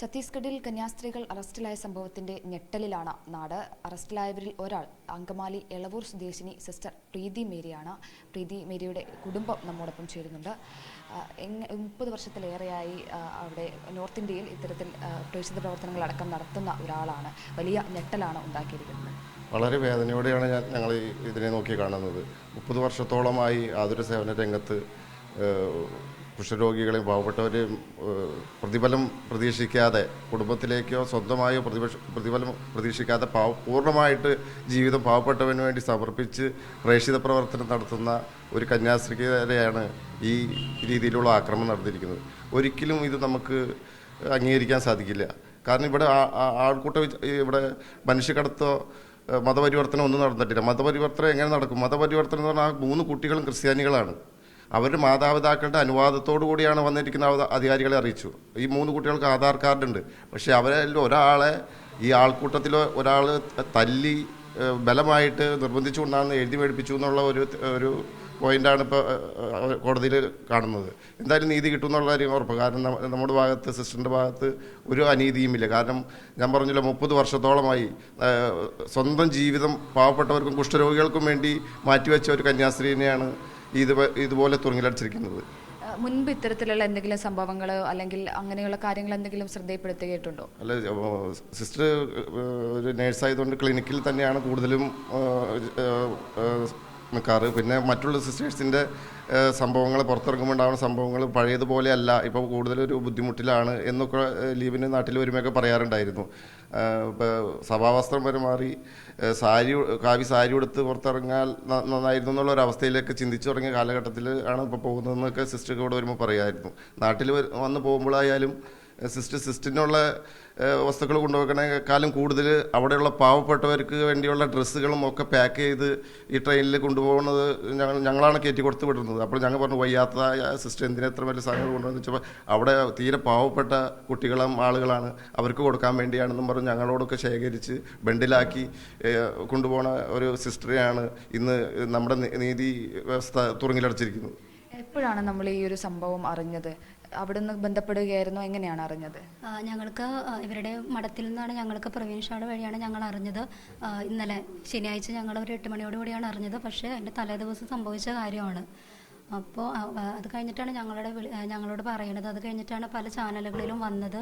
ഛത്തീസ്ഗഡിൽ കന്യാസ്ത്രീകൾ അറസ്റ്റിലായ സംഭവത്തിന്റെ ഞെട്ടലിലാണ് നാട്. അറസ്റ്റിലായവരിൽ ഒരാൾ അങ്കമാലി എളവൂർ സ്വദേശിനി സിസ്റ്റർ പ്രീതി മേരിയാണ്. പ്രീതി മേരിയുടെ കുടുംബം നമ്മോടൊപ്പം ചേരുന്നുണ്ട്. 30 വർഷത്തിലേറെയായി അവിടെ നോർത്ത് ഇന്ത്യയിൽ ഇത്തരത്തിൽ പ്രേക്ഷിത പ്രവർത്തനങ്ങളടക്കം നടത്തുന്ന ഒരാളാണ്. വലിയ ഞെട്ടലാണ് ഉണ്ടാക്കിയിരിക്കുന്നത്. വളരെ വേദനയോടെയാണ് ഞങ്ങൾ ഇതിനെ നോക്കി കാണുന്നത്. 30 വർഷത്തോളമായി ആതുര സേവന രംഗത്ത് കുഷ്ഠരോഗികളെയും പാവപ്പെട്ടവരെയും പ്രതിഫലം പ്രതീക്ഷിക്കാതെ, കുടുംബത്തിലേക്കോ സ്വന്തമായോ പ്രതിഫലം പ്രതീക്ഷിക്കാതെ പൂർണ്ണമായിട്ട് ജീവിതം പാവപ്പെട്ടവന് വേണ്ടി സമർപ്പിച്ച് പ്രേക്ഷിത പ്രവർത്തനം നടത്തുന്ന ഒരു കന്യാസ്ത്രീക്കെതിരെയാണ് ഈ രീതിയിലുള്ള ആക്രമണം നടന്നിരിക്കുന്നത്. ഒരിക്കലും ഇത് നമുക്ക് അംഗീകരിക്കാൻ സാധിക്കില്ല. കാരണം ഇവിടെ ആൾക്കൂട്ടം ഇവിടെ മനുഷ്യക്കടത്തോ മതപരിവർത്തനം ഒന്നും നടന്നിട്ടില്ല. മതപരിവർത്തനം എങ്ങനെ നടക്കും? മതപരിവർത്തനം എന്ന് പറഞ്ഞാൽ 3 കുട്ടികളും ക്രിസ്ത്യാനികളാണ്. അവരുടെ മാതാപിതാക്കളുടെ അനുവാദത്തോടു കൂടിയാണ് വന്നിരിക്കുന്ന അധികാരികളെ അറിയിച്ചു. ഈ 3 കുട്ടികൾക്ക് ആധാർ കാർഡുണ്ട്. പക്ഷേ അവരിൽ ഒരാളെ ഈ ആൾക്കൂട്ടത്തിൽ ഒരാൾ തല്ലി ബലമായിട്ട് നിർബന്ധിച്ചുകൊണ്ടാണ് എഴുതി മേടിപ്പിച്ചു എന്നുള്ള ഒരു പോയിന്റാണ് ഇപ്പോൾ കോടതിയിൽ കാണുന്നത്. എന്തായാലും നീതി കിട്ടും എന്നുള്ള കാര്യം ഉറപ്പ്. കാരണം നമ്മുടെ ഭാഗത്ത്, സിസ്റ്ററിൻ്റെ ഭാഗത്ത് ഒരു അനീതിയുമില്ല. കാരണം ഞാൻ പറഞ്ഞല്ലോ, 30 വർഷത്തോളമായി സ്വന്തം ജീവിതം പാവപ്പെട്ടവർക്കും കുഷ്ഠരോഗികൾക്കും വേണ്ടി മാറ്റിവെച്ച ഒരു കന്യാസ്ത്രീനെയാണ് ഇതുപോലെ തുറങ്ങിലടിച്ചിരിക്കുന്നത്. മുൻപ് ഇത്തരത്തിലുള്ള എന്തെങ്കിലും സംഭവങ്ങളോ അല്ലെങ്കിൽ അങ്ങനെയുള്ള കാര്യങ്ങൾ എന്തെങ്കിലും ശ്രദ്ധയിൽപ്പെടുത്തുകയായിട്ടുണ്ടോ? അല്ല, സിസ്റ്റർ ഒരു നേഴ്സായതുകൊണ്ട് ക്ലിനിക്കിൽ തന്നെയാണ് കൂടുതലും നിൽക്കാറ്. പിന്നെ മറ്റുള്ള സിസ്റ്റേഴ്സിൻ്റെ സംഭവങ്ങൾ, പുറത്തിറങ്ങുമ്പോൾ ഉണ്ടാകുന്ന സംഭവങ്ങൾ പഴയതുപോലെ അല്ല, ഇപ്പോൾ കൂടുതലൊരു ബുദ്ധിമുട്ടിലാണ് എന്നൊക്കെ ലീവിന് നാട്ടിൽ വരുമ്പോഴൊക്കെ പറയാറുണ്ടായിരുന്നു. ഇപ്പോൾ സഭാവസ്ത്രം വരെ മാറി കാവി സാരി ഉടുത്ത് പുറത്തിറങ്ങാൻ നന്നായിരുന്നു എന്നുള്ള ഒരു അവസ്ഥയിലേക്ക് ചിന്തിച്ചു തുടങ്ങിയ കാലഘട്ടത്തിൽ ആണ് ഇപ്പോൾ പോകുന്നതെന്നൊക്കെ സിസ്റ്റർക്ക് ഇവിടെ വരുമ്പോൾ പറയായിരുന്നു. നാട്ടിൽ വന്ന് പോകുമ്പോഴായാലും സിസ്റ്റിനുള്ള വസ്തുക്കൾ കൊണ്ടുപോകുന്നതിനേക്കാളും കൂടുതൽ അവിടെയുള്ള പാവപ്പെട്ടവർക്ക് വേണ്ടിയുള്ള ഡ്രസ്സുകളും ഒക്കെ പാക്ക് ചെയ്ത് ഈ ട്രെയിനിൽ കൊണ്ടുപോകുന്നത് ഞങ്ങളാണ് കയറ്റി കൊടുത്ത് വിടുന്നത്. അപ്പോൾ ഞങ്ങൾ പറഞ്ഞു, വയ്യാത്തതായ സിസ്റ്റർ എന്തിനാ എത്ര വലിയ സാധനങ്ങൾ കൊണ്ടുവന്ന് വെച്ചപ്പോൾ അവിടെ തീരെ പാവപ്പെട്ട കുട്ടികളും ആളുകളാണ്, അവർക്ക് കൊടുക്കാൻ വേണ്ടിയാണെന്നും പറഞ്ഞ് ഞങ്ങളോടൊക്കെ ശേഖരിച്ച് ബണ്ടിലാക്കി കൊണ്ടുപോകുന്ന ഒരു സിസ്റ്ററെയാണ് ഇന്ന് നമ്മുടെ നീതി വ്യവസ്ഥ തുറങ്ങിലടച്ചിരിക്കുന്നത്. എപ്പോഴാണ് നമ്മൾ ഈ ഒരു സംഭവം അറിഞ്ഞത്? അവിടുന്ന് ബന്ധപ്പെടുകയായിരുന്നു? എങ്ങനെയാണ് അറിഞ്ഞത്? ഞങ്ങൾക്ക് ഇവരുടെ മഠത്തിൽ നിന്നാണ് ഞങ്ങൾക്ക് പ്രവീൺഷാട് വഴിയാണ് ഞങ്ങൾ അറിഞ്ഞത്. ഇന്നലെ ശനിയാഴ്ച ഞങ്ങൾ ഒരു 8 മണിയോടുകൂടിയാണ് അറിഞ്ഞത്. പക്ഷേ എൻ്റെ തലേദിവസം സംഭവിച്ച കാര്യമാണ്. അപ്പോൾ അത് കഴിഞ്ഞിട്ടാണ് ഞങ്ങളോട് പറയണത്. അത് കഴിഞ്ഞിട്ടാണ് പല ചാനലുകളിലും വന്നത്.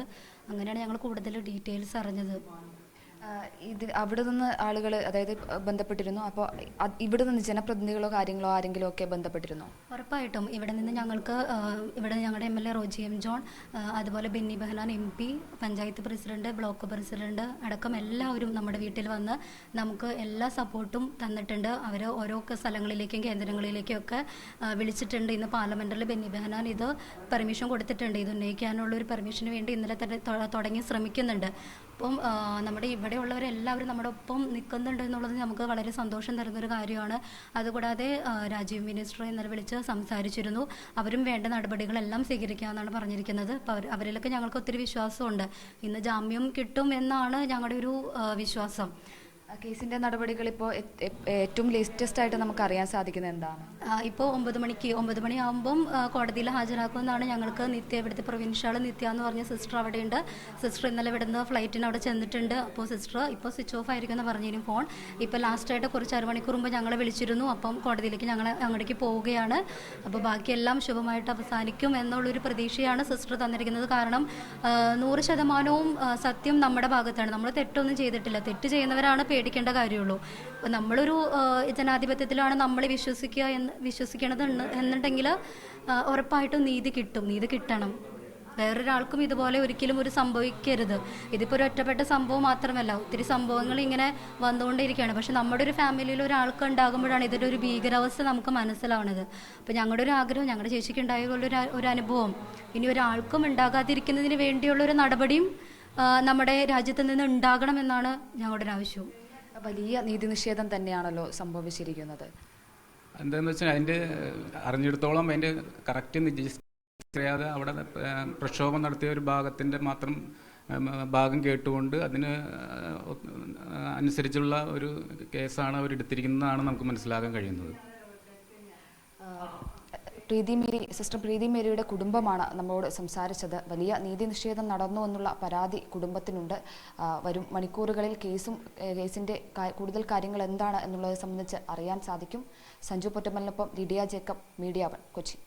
അങ്ങനെയാണ് ഞങ്ങൾ കൂടുതൽ ഡീറ്റെയിൽസ് അറിഞ്ഞത്. അവിടെ നിന്ന് ആളുകൾ, അതായത് ബന്ധപ്പെട്ടിരുന്നു? അപ്പോൾ ഇവിടെ നിന്ന് ജനപ്രതിനിധികളോ കാര്യങ്ങളോ ആരെങ്കിലും ഒക്കെ ബന്ധപ്പെട്ടിരുന്നു? ഉറപ്പായിട്ടും ഇവിടെ നിന്ന് ഇവിടെ ഞങ്ങളുടെ MLA റോജി എം ജോൺ, അതുപോലെ Benny Behanan MP, panchayat president, block president അടക്കം എല്ലാവരും നമ്മുടെ വീട്ടിൽ വന്ന് നമുക്ക് എല്ലാ സപ്പോർട്ടും തന്നിട്ടുണ്ട്. അവർ ഓരോ സ്ഥലങ്ങളിലേക്കും കേന്ദ്രങ്ങളിലേക്കും ഒക്കെ വിളിച്ചിട്ടുണ്ട്. ഇന്ന് പാർലമെന്റിൽ ബെന്നി ബെഹനാൻ ഇത് പെർമിഷൻ കൊടുത്തിട്ടുണ്ട്. ഇത് ഉന്നയിക്കാനുള്ള ഒരു പെർമിഷന് വേണ്ടി ഇന്നലെ തന്നെ തുടങ്ങി ശ്രമിക്കുന്നുണ്ട്. അപ്പം നമ്മുടെ ഇവിടെയുള്ളവരെല്ലാവരും നമ്മുടെ ഒപ്പം നിൽക്കുന്നുണ്ട് എന്നുള്ളത് നമുക്ക് വളരെ സന്തോഷം തരുന്നൊരു കാര്യമാണ്. അതുകൂടാതെ രാജീവ് മിനിസ്റ്റർ ഇന്നലെ വിളിച്ച് സംസാരിച്ചിരുന്നു. അവരും വേണ്ട നടപടികളെല്ലാം സ്വീകരിക്കാമെന്നാണ് പറഞ്ഞിരിക്കുന്നത്. അപ്പോൾ അവരിലൊക്കെ ഞങ്ങൾക്ക് ഒത്തിരി വിശ്വാസമുണ്ട്. ഇന്ന് ജാമ്യം കിട്ടും എന്നാണ് ഞങ്ങളുടെ ഒരു വിശ്വാസം. കേസിന്റെ നടപടികൾ ഇപ്പോൾ ഏറ്റവും ലേറ്റസ്റ്റ് ആയിട്ട് നമുക്ക് അറിയാൻ സാധിക്കുന്നത് എന്താണ്? ഇപ്പോൾ 9 മണിയാകുമ്പം കോടതിയിൽ ഹാജരാക്കുമെന്നാണ് ഞങ്ങൾക്ക് ഇവിടുത്തെ പ്രൊവിൻഷ്യൽ നിത്യ എന്ന് പറഞ്ഞ സിസ്റ്റർ അവിടെയുണ്ട്. സിസ്റ്റർ ഇന്നലെ ഇവിടുന്ന് ഫ്ലൈറ്റിന് അവിടെ ചെന്നിട്ടുണ്ട്. അപ്പോൾ സിസ്റ്റർ ഇപ്പോൾ സ്വിച്ച് ഓഫ് ആയിരിക്കുമെന്ന് പറഞ്ഞിരുന്നു ഫോൺ. ഇപ്പോൾ ലാസ്റ്റായിട്ട് കുറച്ച് അരമണിക്കൂർ മുമ്പ് ഞങ്ങളെ വിളിച്ചിരുന്നു. അപ്പം കോടതിയിലേക്ക് ഞങ്ങൾ അങ്ങോട്ടേക്ക് പോവുകയാണ്. അപ്പോൾ ബാക്കിയെല്ലാം ശുഭമായിട്ട് അവസാനിക്കും എന്നുള്ളൊരു പ്രതീക്ഷയാണ് സിസ്റ്റർ തന്നിരിക്കുന്നത്. കാരണം 100% സത്യം നമ്മുടെ ഭാഗത്താണ്. നമ്മൾ തെറ്റൊന്നും ചെയ്തിട്ടില്ല. തെറ്റ് ചെയ്യുന്നവരാണ് പേടിക്കേണ്ട കാര്യമുള്ളൂ. അപ്പോൾ നമ്മളൊരു ജനാധിപത്യത്തിലാണ് നമ്മൾ വിശ്വസിക്കണത് എന്നുണ്ടെങ്കിൽ ഉറപ്പായിട്ടും നീതി കിട്ടണം. വേറൊരാൾക്കും ഇതുപോലെ ഒരിക്കലും സംഭവിക്കരുത്. ഇതിപ്പോൾ ഒരു ഒറ്റപ്പെട്ട സംഭവം മാത്രമല്ല, ഒത്തിരി സംഭവങ്ങൾ ഇങ്ങനെ വന്നുകൊണ്ടിരിക്കുകയാണ്. പക്ഷെ നമ്മുടെ ഒരു ഫാമിലിയിൽ ഒരാൾക്ക് ഉണ്ടാകുമ്പോഴാണ് ഇതിൻ്റെ ഒരു ഭീകരാവസ്ഥ നമുക്ക് മനസ്സിലാവുന്നത്. അപ്പോൾ ഞങ്ങളുടെ ഒരു ആഗ്രഹം, ഞങ്ങളുടെ ചേച്ചിക്ക് ഉണ്ടായുള്ള ഒരു അനുഭവം ഇനി ഒരാൾക്കും ഉണ്ടാകാതിരിക്കുന്നതിന് വേണ്ടിയുള്ളൊരു നടപടിയും നമ്മുടെ രാജ്യത്ത് നിന്ന് ഉണ്ടാകണമെന്നാണ് ഞങ്ങളുടെ ഒരു ആവശ്യവും. വലിയ നീതി നിഷേധം തന്നെയാണല്ലോ സംഭവിച്ചിരിക്കുന്നത്. എന്താണെന്ന് വെച്ചാൽ അതിൻ്റെ അറിഞ്ഞിടത്തോളം അതിൻ്റെ കറക്റ്റ് അറിയാതെ അവിടെ പ്രക്ഷോഭം നടത്തിയ ഒരു ഭാഗത്തിൻ്റെ മാത്രം ഭാഗം കേട്ടുകൊണ്ട് അതിന് അനുസരിച്ചുള്ള ഒരു കേസാണ് അവരെടുത്തിരിക്കുന്നതാണ് നമുക്ക് മനസ്സിലാക്കാൻ കഴിയുന്നത്. സിസ്റ്റർ പ്രീതി മേരിയുടെ കുടുംബമാണ് നമ്മോട് സംസാരിച്ചത്. വലിയ നീതി നിഷേധം നടന്നു എന്നുള്ള പരാതി കുടുംബത്തിനുണ്ട്. വരും മണിക്കൂറുകളിൽ കേസിന്റെ കൂടുതൽ കാര്യങ്ങൾ എന്താണ് എന്നുള്ളത് സംബന്ധിച്ച് അറിയാൻ സാധിക്കും. സഞ്ജു പൊറ്റമ്മലിനൊപ്പം ലിഡിയ ജേക്കബ്, മീഡിയ 1, കൊച്ചി.